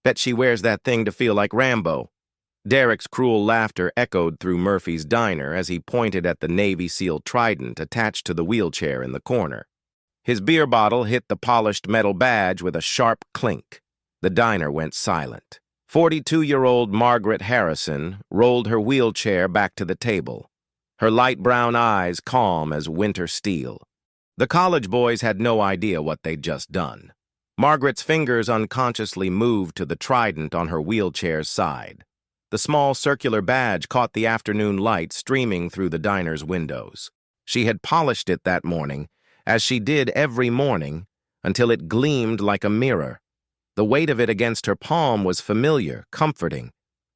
Bet she wears that thing to feel like Rambo. Derek's cruel laughter echoed through Murphy's diner as he pointed at the Navy SEAL trident attached to the wheelchair in the corner. His beer bottle hit the polished metal badge with a sharp clink. The diner went silent. 42-year-old Margaret Harrison rolled her wheelchair back to the table, her light brown eyes calm as winter steel. The college boys had no idea what they'd just done. Margaret's fingers unconsciously moved to the trident on her wheelchair's side. The small circular badge caught the afternoon light streaming through the diner's windows. She had polished it that morning, as she did every morning, until it gleamed like a mirror. The weight of it against her palm was familiar, comforting.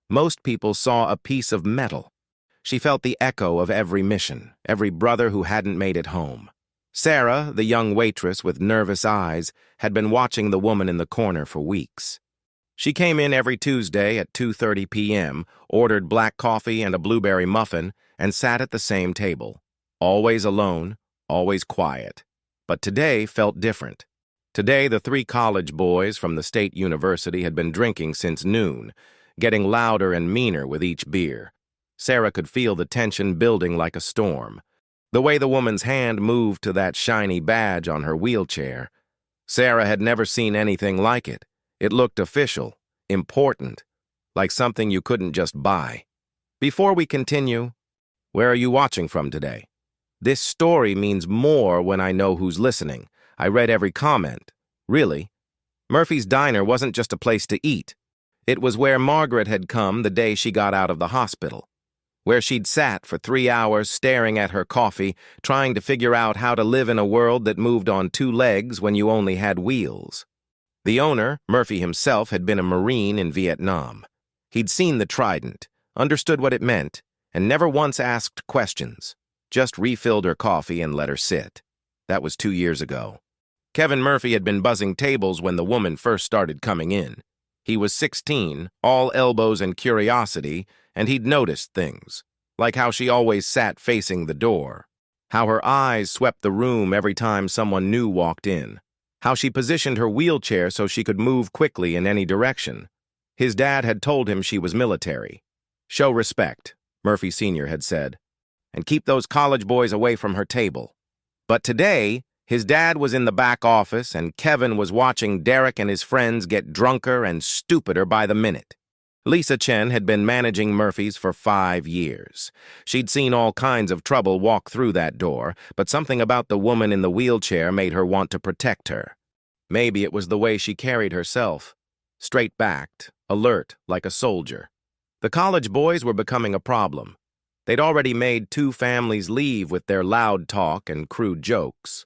Most people saw a piece of metal. She felt the echo of every mission, every brother who hadn't made it home. Sarah, the young waitress with nervous eyes, had been watching the woman in the corner for weeks. She came in every Tuesday at 2:30 p.m., ordered black coffee and a blueberry muffin, and sat at the same table. Always alone, always quiet. But today felt different. Today, the 3 college boys from the state university had been drinking since noon, getting louder and meaner with each beer. Sarah could feel the tension building like a storm. The way the woman's hand moved to that shiny badge on her wheelchair. Sarah had never seen anything like it. It looked official, important, like something you couldn't just buy. Before we continue, where are you watching from today? This story means more when I know who's listening. I read every comment. Really. Murphy's Diner wasn't just a place to eat. It was where Margaret had come the day she got out of the hospital, where she'd sat for 3 hours staring at her coffee, trying to figure out how to live in a world that moved on 2 legs when you only had wheels. The owner, Murphy himself, had been a Marine in Vietnam. He'd seen the trident, understood what it meant, and never once asked questions, just refilled her coffee and let her sit. That was 2 years ago. Kevin Murphy had been buzzing tables when the woman first started coming in. He was 16, all elbows and curiosity, and he'd noticed things, like how she always sat facing the door, how her eyes swept the room every time someone new walked in, how she positioned her wheelchair so she could move quickly in any direction. His dad had told him she was military. "Show respect," Murphy Sr. had said, "and keep those college boys away from her table." But today, his dad was in the back office and Kevin was watching Derek and his friends get drunker and stupider by the minute. Lisa Chen had been managing Murphy's for 5 years. She'd seen all kinds of trouble walk through that door, but something about the woman in the wheelchair made her want to protect her. Maybe it was the way she carried herself, straight-backed, alert, like a soldier. The college boys were becoming a problem. They'd already made 2 families leave with their loud talk and crude jokes.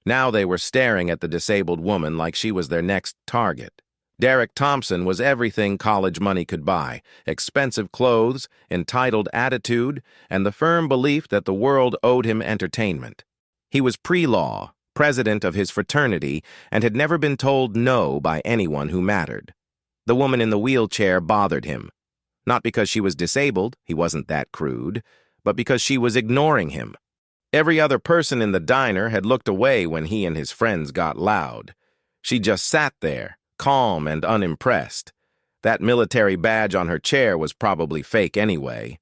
Now they were staring at the disabled woman like she was their next target. Derek Thompson was everything college money could buy: expensive clothes, entitled attitude, and the firm belief that the world owed him entertainment. He was pre-law, president of his fraternity, and had never been told no by anyone who mattered. The woman in the wheelchair bothered him. Not because she was disabled, he wasn't that crude, but because she was ignoring him. Every other person in the diner had looked away when he and his friends got loud. She just sat there, calm and unimpressed. That military badge on her chair was probably fake anyway.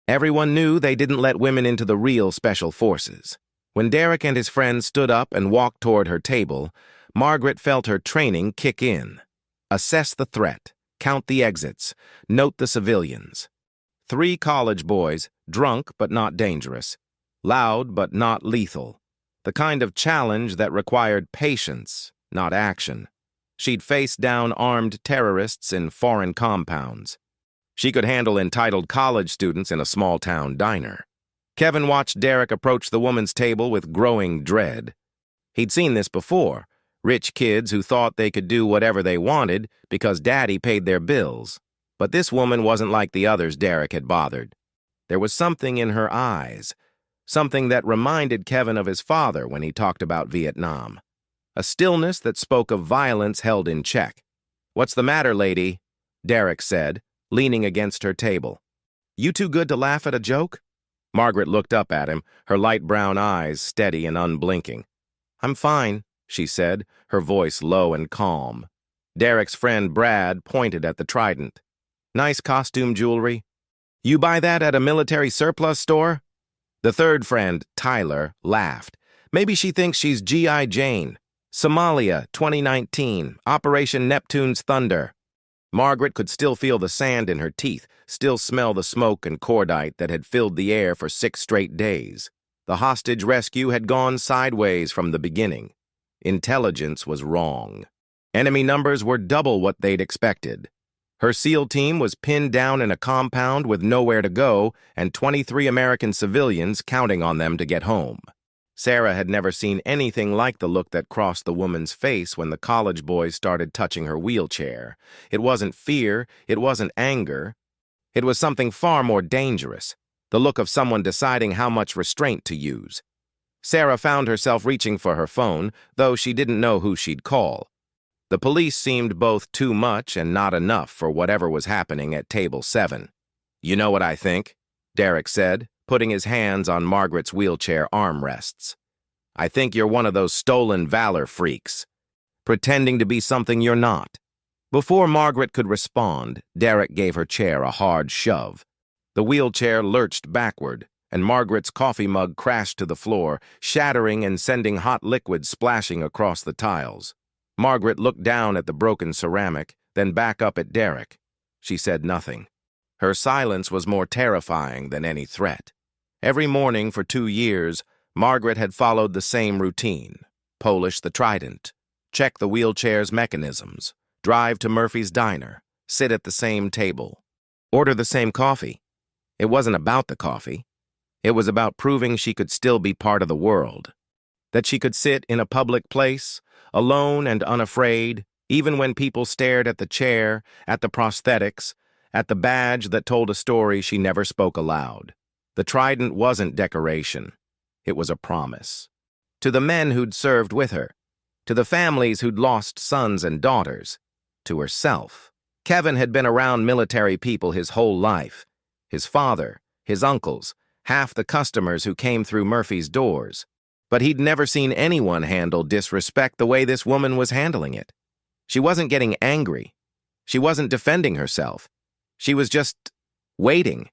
Everyone knew they didn't let women into the real special forces. When Derek and his friends stood up and walked toward her table, Margaret felt her training kick in. Assess the threat, count the exits, note the civilians. 3 college boys, drunk but not dangerous, loud but not lethal. The kind of challenge that required patience, not action. She'd faced down armed terrorists in foreign compounds. She could handle entitled college students in a small-town diner. Kevin watched Derek approach the woman's table with growing dread. He'd seen this before: rich kids who thought they could do whatever they wanted because daddy paid their bills. But this woman wasn't like the others Derek had bothered. There was something in her eyes, something that reminded Kevin of his father when he talked about Vietnam. A stillness that spoke of violence held in check. "What's the matter, lady?" Derek said, leaning against her table. "You too good to laugh at a joke?" Margaret looked up at him, her light brown eyes steady and unblinking. "I'm fine," she said, her voice low and calm. Derek's friend Brad pointed at the trident. Nice costume jewelry. You buy that at a military surplus store? The third friend, Tyler, laughed. Maybe she thinks she's G.I. Jane. Somalia, 2019, Operation Neptune's Thunder. Margaret could still feel the sand in her teeth, still smell the smoke and cordite that had filled the air for 6 straight days. The hostage rescue had gone sideways from the beginning. Intelligence was wrong. Enemy numbers were double what they'd expected. Her SEAL team was pinned down in a compound with nowhere to go and 23 American civilians counting on them to get home. Sarah had never seen anything like the look that crossed the woman's face when the college boys started touching her wheelchair. It wasn't fear, it wasn't anger. It was something far more dangerous, the look of someone deciding how much restraint to use. Sarah found herself reaching for her phone, though she didn't know who she'd call. The police seemed both too much and not enough for whatever was happening at table 7. You know what I think? Derek said, putting his hands on Margaret's wheelchair armrests. I think you're one of those stolen valor freaks, pretending to be something you're not. Before Margaret could respond, Derek gave her chair a hard shove. The wheelchair lurched backward, and Margaret's coffee mug crashed to the floor, shattering and sending hot liquid splashing across the tiles. Margaret looked down at the broken ceramic, then back up at Derek. She said nothing. Her silence was more terrifying than any threat. Every morning for 2 years, Margaret had followed the same routine. Polish the trident, check the wheelchair's mechanisms, drive to Murphy's Diner, sit at the same table, order the same coffee. It wasn't about the coffee. It was about proving she could still be part of the world. That she could sit in a public place, alone and unafraid, even when people stared at the chair, at the prosthetics, at the badge that told a story she never spoke aloud. The trident wasn't decoration. It was a promise. To the men who'd served with her, to the families who'd lost sons and daughters, to herself. Kevin had been around military people his whole life. His father, his uncles, half the customers who came through Murphy's doors. But he'd never seen anyone handle disrespect the way this woman was handling it. She wasn't getting angry. She wasn't defending herself. She was just waiting.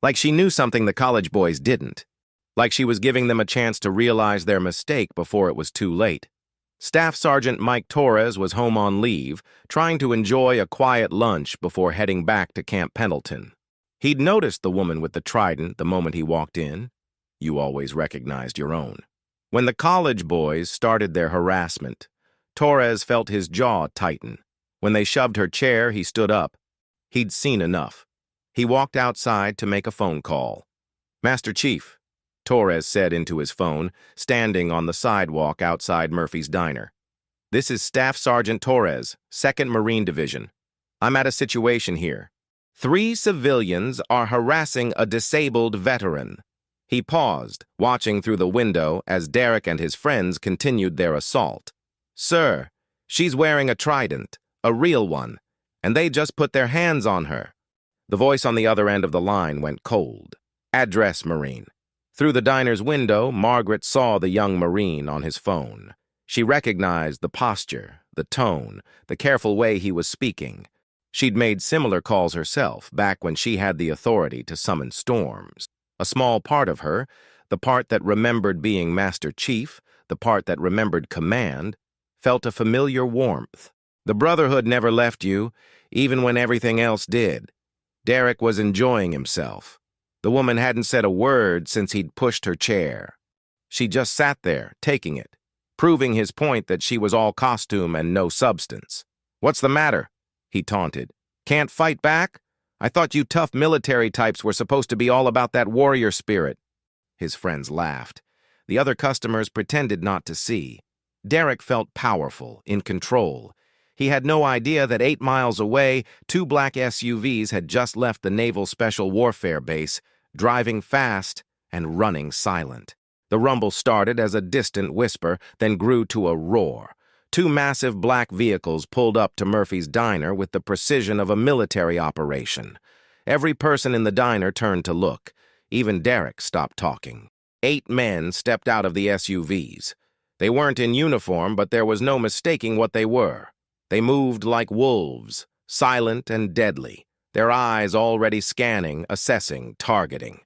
Like she knew something the college boys didn't. Like she was giving them a chance to realize their mistake before it was too late. Staff Sergeant Mike Torres was home on leave, trying to enjoy a quiet lunch before heading back to Camp Pendleton. He'd noticed the woman with the trident the moment he walked in. You always recognized your own. When the college boys started their harassment, Torres felt his jaw tighten. When they shoved her chair, he stood up. He'd seen enough. He walked outside to make a phone call. Master Chief, Torres said into his phone, standing on the sidewalk outside Murphy's Diner. This is Staff Sergeant Torres, 2nd Marine Division. I'm at a situation here. 3 civilians are harassing a disabled veteran. He paused, watching through the window as Derek and his friends continued their assault. Sir, she's wearing a trident, a real one, and they just put their hands on her. The voice on the other end of the line went cold. Address, Marine. Through the diner's window, Margaret saw the young Marine on his phone. She recognized the posture, the tone, the careful way he was speaking. She'd made similar calls herself, back when she had the authority to summon storms. A small part of her, the part that remembered being Master Chief, the part that remembered command, felt a familiar warmth. The Brotherhood never left you, even when everything else did. Derek was enjoying himself. The woman hadn't said a word since he'd pushed her chair. She just sat there, taking it, proving his point that she was all costume and no substance. What's the matter? He taunted. Can't fight back? I thought you tough military types were supposed to be all about that warrior spirit. His friends laughed. The other customers pretended not to see. Derek felt powerful, in control. He had no idea that 8 miles away, 2 black SUVs had just left the Naval Special Warfare Base, driving fast and running silent. The rumble started as a distant whisper, then grew to a roar. 2 massive black vehicles pulled up to Murphy's Diner with the precision of a military operation. Every person in the diner turned to look. Even Derek stopped talking. 8 men stepped out of the SUVs. They weren't in uniform, but there was no mistaking what they were. They moved like wolves, silent and deadly, their eyes already scanning, assessing, targeting.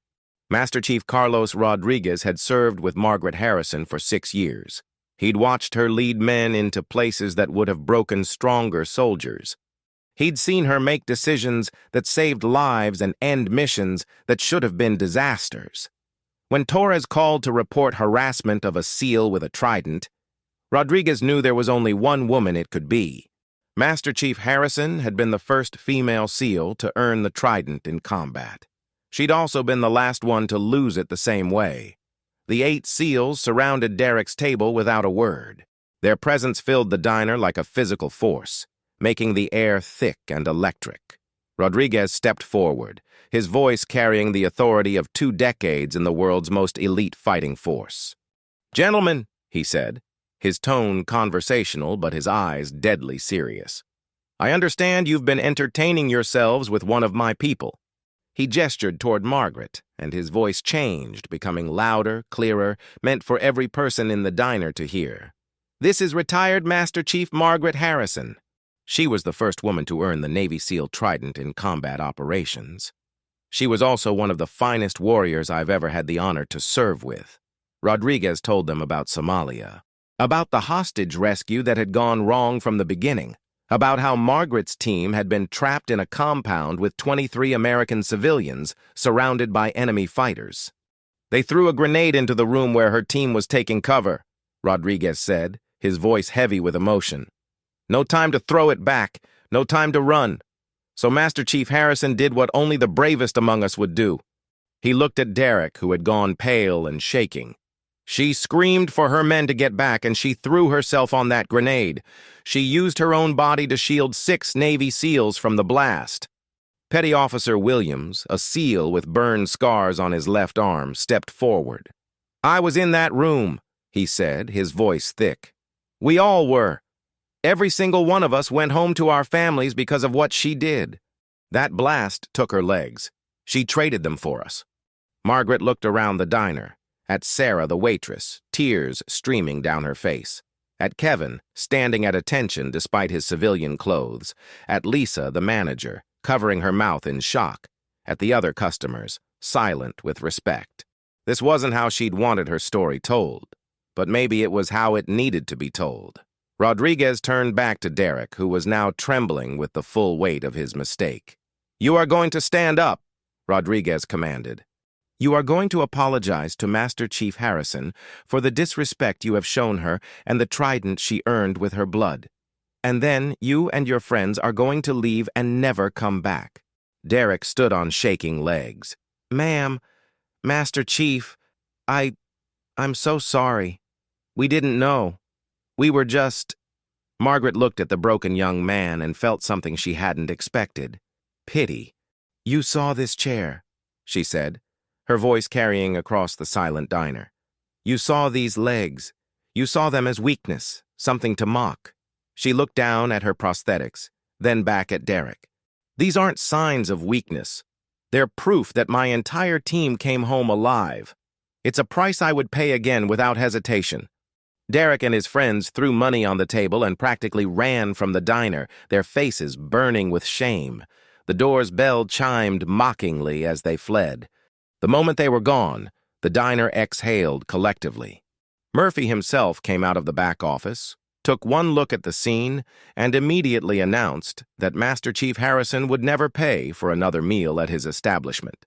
Master Chief Carlos Rodriguez had served with Margaret Harrison for 6 years. He'd watched her lead men into places that would have broken stronger soldiers. He'd seen her make decisions that saved lives and end missions that should have been disasters. When Torres called to report harassment of a SEAL with a trident, Rodriguez knew there was only one woman it could be. Master Chief Harrison had been the first female SEAL to earn the trident in combat. She'd also been the last one to lose it the same way. The 8 SEALs surrounded Derek's table without a word. Their presence filled the diner like a physical force, making the air thick and electric. Rodriguez stepped forward, his voice carrying the authority of 2 decades in the world's most elite fighting force. "Gentlemen," he said, his tone conversational but his eyes deadly serious. "I understand you've been entertaining yourselves with one of my people." He gestured toward Margaret, and his voice changed, becoming louder, clearer, meant for every person in the diner to hear. "This is retired Master Chief Margaret Harrison." She was the first woman to earn the Navy SEAL trident in combat operations. She was also one of the finest warriors I've ever had the honor to serve with. Rodriguez told them about Somalia, about the hostage rescue that had gone wrong from the beginning, about how Margaret's team had been trapped in a compound with 23 American civilians surrounded by enemy fighters. "They threw a grenade into the room where her team was taking cover," Rodriguez said, his voice heavy with emotion. "No time to throw it back, no time to run. So Master Chief Harrison did what only the bravest among us would do." He looked at Derek, who had gone pale and shaking. "She screamed for her men to get back, and she threw herself on that grenade. She used her own body to shield 6 Navy SEALs from the blast." Petty Officer Williams, a SEAL with burn scars on his left arm, stepped forward. "I was in that room," he said, his voice thick. "We all were. Every single one of us went home to our families because of what she did. That blast took her legs. She traded them for us." Margaret looked around the diner, at Sarah, the waitress, tears streaming down her face, at Kevin, standing at attention despite his civilian clothes, at Lisa, the manager, covering her mouth in shock, at the other customers, silent with respect. This wasn't how she'd wanted her story told, but maybe it was how it needed to be told. Rodriguez turned back to Derek, who was now trembling with the full weight of his mistake. "You are going to stand up," Rodriguez commanded. "You are going to apologize to Master Chief Harrison for the disrespect you have shown her and the trident she earned with her blood. And then you and your friends are going to leave and never come back." Derek stood on shaking legs. "Ma'am, Master Chief, I'm so sorry. We didn't know. We were just—" Margaret looked at the broken young man and felt something she hadn't expected. Pity. "You saw this chair," she said, her voice carrying across the silent diner. "You saw these legs. You saw them as weakness, something to mock." She looked down at her prosthetics, then back at Derek. "These aren't signs of weakness. They're proof that my entire team came home alive. It's a price I would pay again without hesitation." Derek and his friends threw money on the table and practically ran from the diner, their faces burning with shame. The door's bell chimed mockingly as they fled. The moment they were gone, the diner exhaled collectively. Murphy himself came out of the back office, took one look at the scene, and immediately announced that Master Chief Harrison would never pay for another meal at his establishment.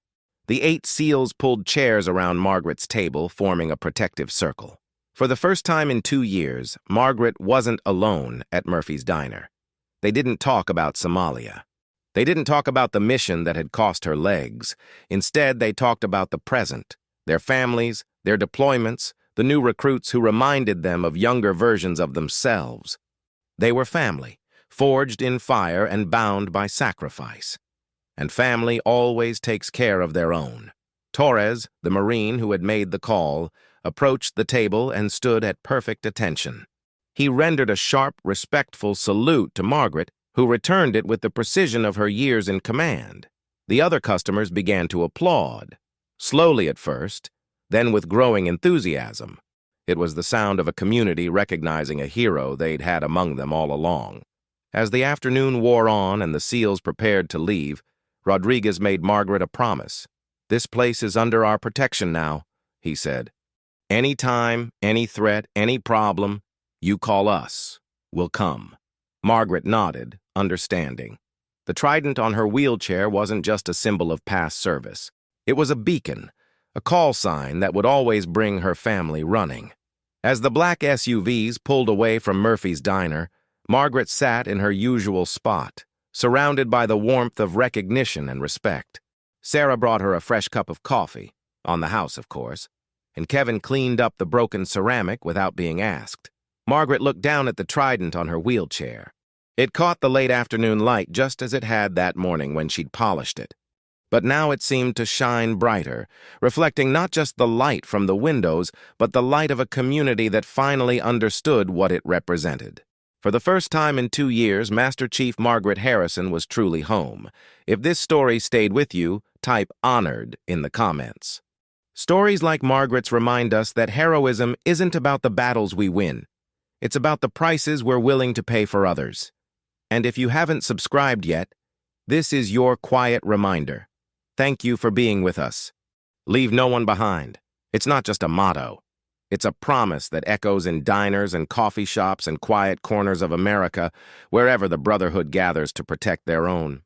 The 8 SEALs pulled chairs around Margaret's table, forming a protective circle. For the first time in 2 years, Margaret wasn't alone at Murphy's diner. They didn't talk about Somalia. They didn't talk about the mission that had cost her legs. Instead, they talked about the present, their families, their deployments, the new recruits who reminded them of younger versions of themselves. They were family, forged in fire and bound by sacrifice. And family always takes care of their own. Torres, the Marine who had made the call, approached the table and stood at perfect attention. He rendered a sharp, respectful salute to Margaret, who returned it with the precision of her years in command. The other customers began to applaud, slowly at first, then with growing enthusiasm. It was the sound of a community recognizing a hero they'd had among them all along. As the afternoon wore on and the SEALs prepared to leave, Rodriguez made Margaret a promise. "This place is under our protection now," he said. "Any time, any threat, any problem, you call us. We'll come." Margaret nodded, understanding. The trident on her wheelchair wasn't just a symbol of past service. It was a beacon, a call sign that would always bring her family running. As the black SUVs pulled away from Murphy's diner, Margaret sat in her usual spot, surrounded by the warmth of recognition and respect. Sarah brought her a fresh cup of coffee, on the house, of course, and Kevin cleaned up the broken ceramic without being asked. Margaret looked down at the trident on her wheelchair. It caught the late afternoon light just as it had that morning when she'd polished it. But now it seemed to shine brighter, reflecting not just the light from the windows, but the light of a community that finally understood what it represented. For the first time in 2 years, Master Chief Margaret Harrison was truly home. If this story stayed with you, type "honored" in the comments. Stories like Margaret's remind us that heroism isn't about the battles we win. It's about the prices we're willing to pay for others. And if you haven't subscribed yet, this is your quiet reminder. Thank you for being with us. Leave no one behind. It's not just a motto. It's a promise that echoes in diners and coffee shops and quiet corners of America, wherever the Brotherhood gathers to protect their own.